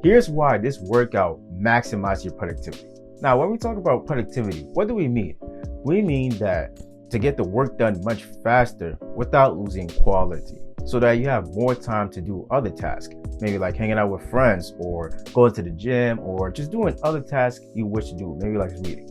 Here's why this workout maximizes your productivity. Now, when we talk about productivity, what do we mean? We mean that to get the work done much faster without losing quality, so that you have more time to do other tasks, maybe like hanging out with friends or going to the gym or just doing other tasks you wish to do, maybe like reading.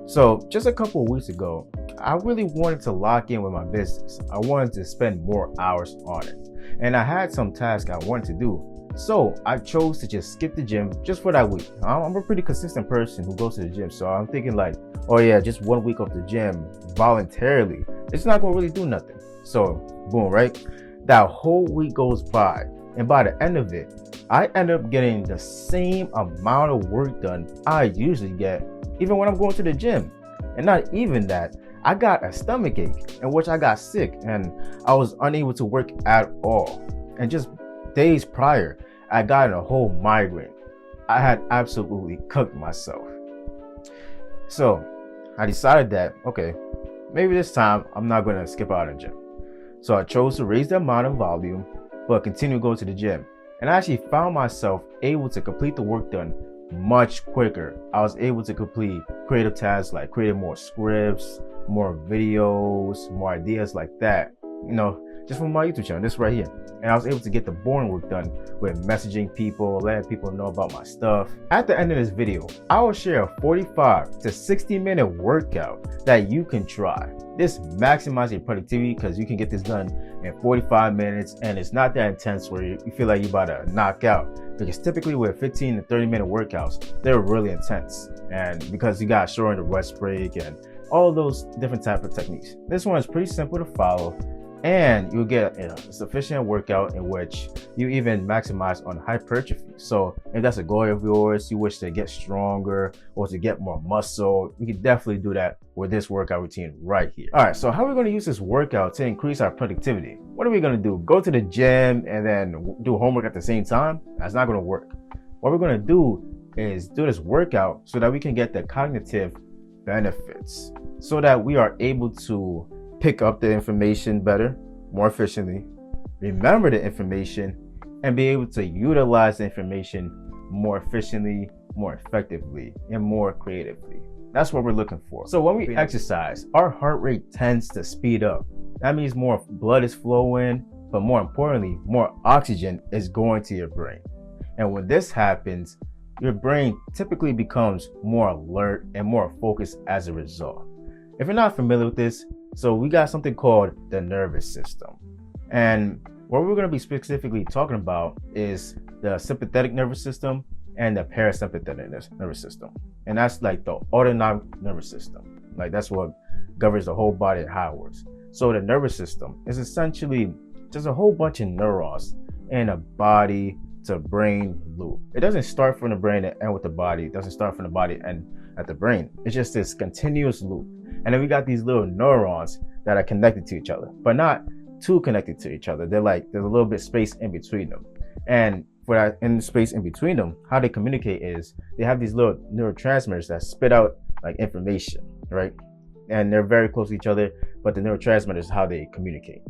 So just a couple of weeks ago, I really wanted to lock in with my business. I wanted to spend more hours on it. And I had some tasks I wanted to do. So I chose to just skip the gym just for that week. I'm a pretty consistent person who goes to the gym. So I'm thinking like, oh yeah, just 1 week of the gym voluntarily, it's not gonna really do nothing. So boom, right? That whole week goes by. And by the end of it, I end up getting the same amount of work done I usually get even when I'm going to the gym. And not even that, I got a stomach ache in which I got sick and I was unable to work at all. And just days prior, I got a whole migraine. I had absolutely cooked myself. So I decided that, okay, maybe this time I'm not going to skip out of the gym. So I chose to raise the amount of volume, but continue going to the gym. And I actually found myself able to complete the work done much quicker. I was able to complete creative tasks like creating more scripts, more videos, more ideas like that, just from my YouTube channel, this right here. And I was able to get the boring work done with messaging people, letting people know about my stuff. At the end of this video, I will share a 45 to 60-minute workout that you can try. This maximizes your productivity because you can get this done in 45 minutes and it's not that intense where you feel like you're about to knock out. Because typically with 15 to 30-minute workouts, they're really intense. And because you got short the rest break and all those different types of techniques. This one is pretty simple to follow. And you'll get a sufficient workout in which you even maximize on hypertrophy. So if that's a goal of yours, you wish to get stronger or to get more muscle, you can definitely do that with this workout routine right here. All right, so how are we going to use this workout to increase our productivity? What are we going to do? Go to the gym and then do homework at the same time? That's not going to work. What we're going to do is do this workout so that we can get the cognitive benefits, so that we are able to pick up the information better, more efficiently, remember the information, and be able to utilize the information more efficiently, more effectively, and more creatively. That's what we're looking for. So when we exercise, our heart rate tends to speed up. That means more blood is flowing, but more importantly, more oxygen is going to your brain. And when this happens, your brain typically becomes more alert and more focused as a result. If you're not familiar with this, so we got something called the nervous system. And what we're going to be specifically talking about is the sympathetic nervous system and the parasympathetic nervous system. And that's like the autonomic nervous system. Like that's what governs the whole body and how it works. So the nervous system is essentially just a whole bunch of neurons in a body to brain loop. It doesn't start from the brain and end with the body. It doesn't start from the body and end at the brain. It's just this continuous loop. And then we got these little neurons that are connected to each other, but not too connected to each other. They're like, there's a little bit space in between them. And for that in the space in between them, how they communicate is they have these little neurotransmitters that spit out like information, right? And they're very close to each other, but the neurotransmitters is how they communicate.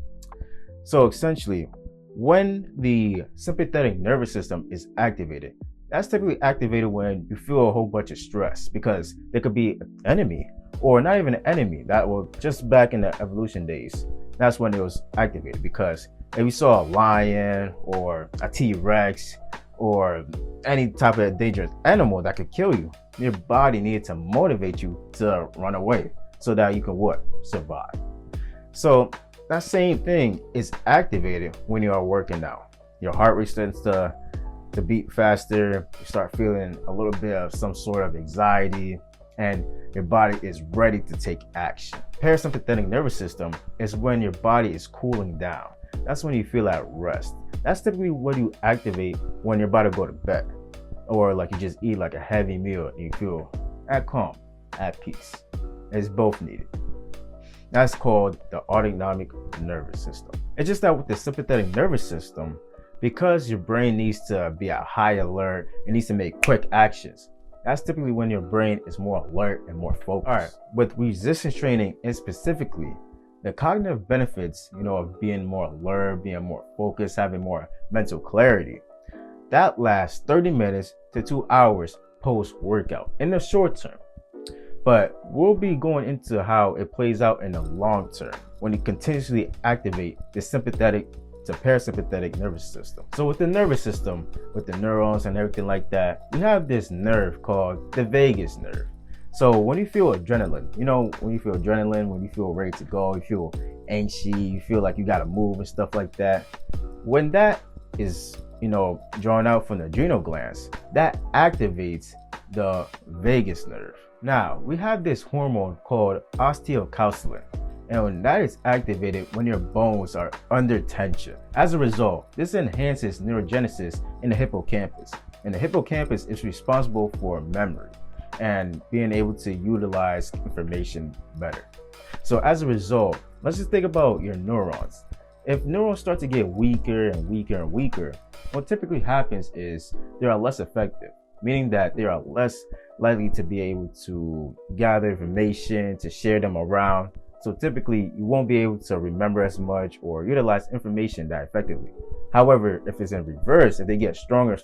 So essentially, when the sympathetic nervous system is activated, that's typically activated when you feel a whole bunch of stress, because there could be an enemy or not even an enemy that was just back in the evolution days. That's when it was activated, because if you saw a lion or a T-Rex or any type of dangerous animal that could kill you, your body needed to motivate you to run away so that you can what? Survive. So that same thing is activated when you are working out. Your heart rate starts to beat faster, you start feeling a little bit of some sort of anxiety, and your body is ready to take action. Parasympathetic nervous system is when your body is cooling down. That's when you feel at rest. That's typically what you activate when you're about to go to bed, or like you just eat like a heavy meal and you feel at calm, at peace. It's both needed. That's called the autonomic nervous system. It's just that with the sympathetic nervous system, because your brain needs to be at high alert, it needs to make quick actions. That's typically when your brain is more alert and more focused. All right, with resistance training and specifically, the cognitive benefits, of being more alert, being more focused, having more mental clarity, that lasts 30 minutes to 2 hours post-workout in the short term. But we'll be going into how it plays out in the long term when you continuously activate the sympathetic to parasympathetic nervous system. So with the nervous system, with the neurons and everything like that, we have this nerve called the vagus nerve. So when you feel adrenaline, when you feel adrenaline, when you feel ready to go, you feel anxious, you feel like you gotta move and stuff like that. When that is, drawn out from the adrenal glands, that activates the vagus nerve. Now, we have this hormone called osteocalcin, and when that is activated when your bones are under tension. As a result, this enhances neurogenesis in the hippocampus, and the hippocampus is responsible for memory and being able to utilize information better. So as a result, let's just think about your neurons. If neurons start to get weaker and weaker and weaker, what typically happens is they are less effective, meaning that they are less likely to be able to gather information, to share them around. So typically you won't be able to remember as much or utilize information that effectively. However, if it's in reverse, if they get stronger,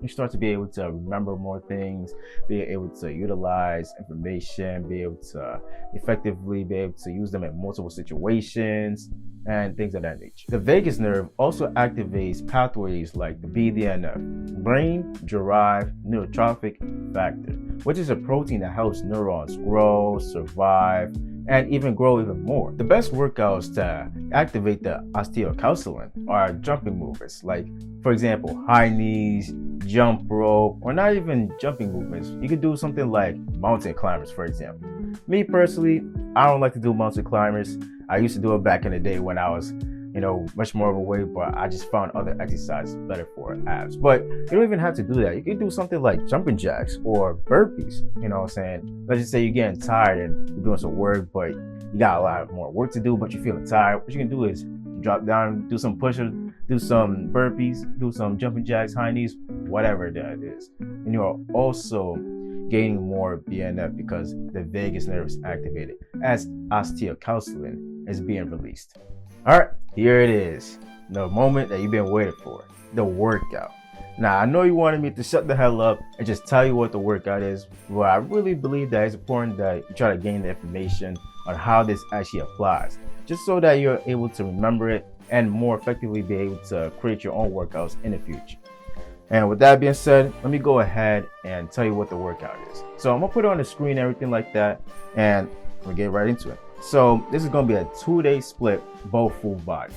you start to be able to remember more things, be able to utilize information, be able to effectively be able to use them in multiple situations and things of that nature. The vagus nerve also activates pathways like the BDNF, brain-derived neurotrophic factor, which is a protein that helps neurons grow, survive, and even grow even more. The best workouts to activate the osteocalcin are jumping movements, like for example, high knees, jump rope, or not even jumping movements. You could do something like mountain climbers, for example. Me personally, I don't like to do mountain climbers. I used to do it back in the day when I was, much more overweight, but I just found other exercises better for abs. But you don't even have to do that. You can do something like jumping jacks or burpees, you know what I'm saying? Let's just say you're getting tired and you're doing some work, but you got a lot more work to do, but you're feeling tired. What you can do is drop down, do some push-ups, do some burpees, do some jumping jacks, high knees, whatever that is. And you're also gaining more BNF because the vagus nerve is activated as osteocalcin is being released. All right, here it is, the moment that you've been waiting for, the workout. Now, I know you wanted me to shut the hell up and just tell you what the workout is, but I really believe that it's important that you try to gain the information on how this actually applies, just so that you're able to remember it and more effectively be able to create your own workouts in the future. And with that being said, let me go ahead and tell you what the workout is. So I'm gonna put it on the screen, everything like that, and we'll get right into it. So this is gonna be a 2-day split, both full body.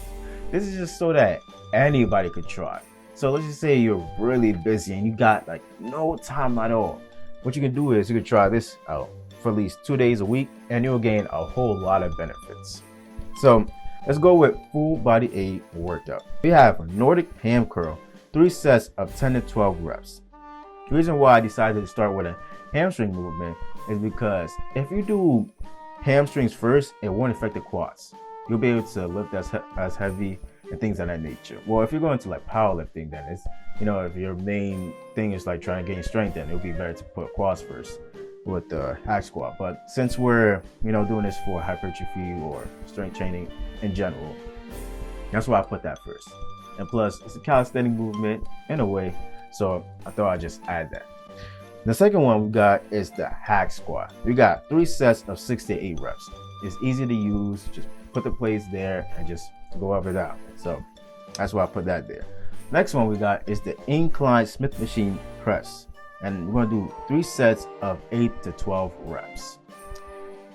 This is just so that anybody could try. So let's just say you're really busy and you got like no time at all. What you can do is you can try this out for at least 2 days a week and you'll gain a whole lot of benefits. So let's go with full body A workout. We have a Nordic ham curl, 3 sets of 10 to 12 reps. The reason why I decided to start with a hamstring movement is because if you do hamstrings first, it won't affect the quads. You'll be able to lift as heavy and things of that nature. Well, if you're going to like powerlifting, then it's, if your main thing is like trying to gain strength, then it'll be better to put quads first with the hack squat. But since we're, doing this for hypertrophy or strength training in general, that's why I put that first. And plus, it's a calisthenic movement in a way, so I thought I'd just add that. The second one we got is the hack squat. We got 3 sets of 6 to 8 reps. It's easy to use, just put the plates there and just go up and down. So that's why I put that there. Next one we got is the incline Smith machine press. And we're gonna do 3 sets of 8 to 12 reps.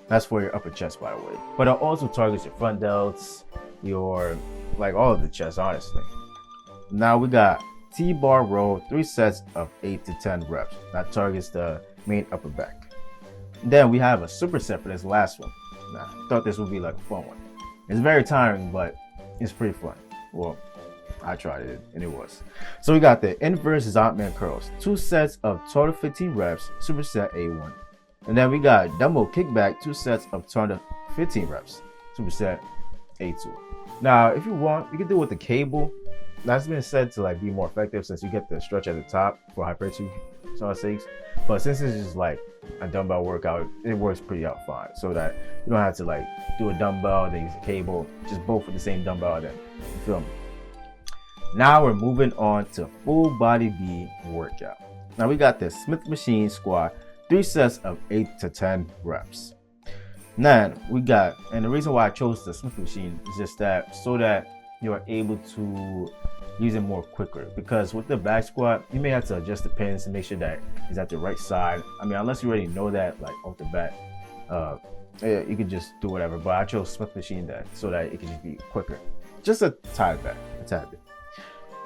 That's for your upper chest, by the way. But it also targets your front delts, your, all of the chest, honestly. Now we got T-bar row, 3 sets of 8 to 10 reps. That targets the main upper back. Then we have a superset for this last one. Now, I thought this would be like a fun one. It's very tiring, but it's pretty fun. Well, I tried it and it was. So we got the inverse Zontman curls, 2 sets of 12 to 15 reps, superset A1. And then we got dumbbell kickback, 2 sets of 12 to 15 reps, superset A2. Now, if you want, you can do it with the cable. That's been said to be more effective since you get the stretch at the top for hypertrophy sakes. But since it's just like a dumbbell workout, it works pretty out fine. So that you don't have to do a dumbbell, then use a cable, just both with the same dumbbell then. You feel me? Now we're moving on to full body B workout. Now we got the Smith machine squat, 3 sets of 8 to 10 reps. Then we got, and the reason why I chose the Smith machine is just that so that you're able to use it more quicker, because with the back squat you may have to adjust the pins to make sure that it's at the right side. I mean, unless you already know that like off the bat, you could just do whatever, but I chose Smith machine that so that it can just be quicker, just a tad bit.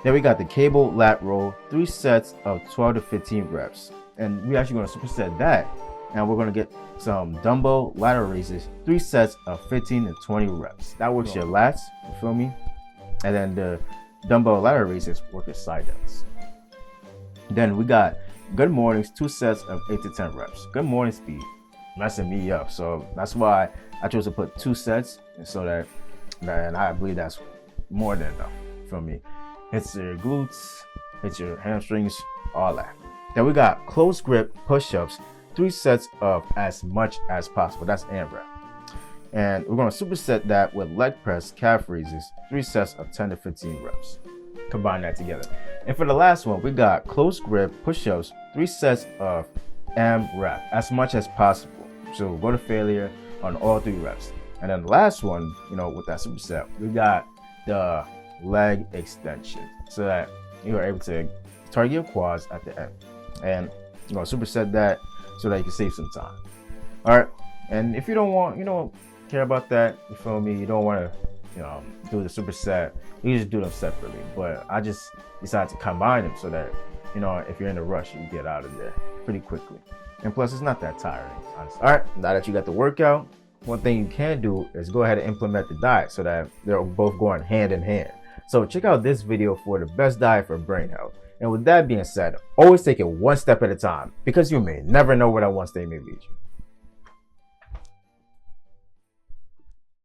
Then we got the cable lat row, 3 sets of 12 to 15 reps, and we're actually going to superset that, and we're going to get some dumbbell lateral raises, 3 sets of 15 to 20 reps. That works your lats, you feel me? And then the dumbbell lateral raises work your side delts. Then we got good mornings, 2 sets of 8 to 10 reps. Good morning speed messing me up, so that's why I chose to put 2 sets, and so that, and I believe that's more than enough for me. Hits your glutes, hits your hamstrings, all that. Then we got close grip push-ups, 3 sets of as much as possible. That's AMRAP. And we're going to superset that with leg press calf raises, 3 sets of 10 to 15 reps. Combine that together. And for the last one, we got close grip push-ups, 3 sets of AMRAP, as much as possible. So go to failure on all 3 reps. And then the last one, with that superset, we got the leg extension, so that you are able to target your quads at the end. And you're going to superset that so that you can save some time. All right. And if you don't care about that, you feel me, you don't want to do the superset, you just do them separately. But I just decided to combine them so that if you're in a rush, you get out of there pretty quickly. And plus, it's not that tiring, honestly. All right, now that you got the workout, one thing you can do is go ahead and implement the diet so that they're both going hand in hand. So check out this video for the best diet for brain health. And with that being said, always take it one step at a time, because you may never know where that one step may lead you.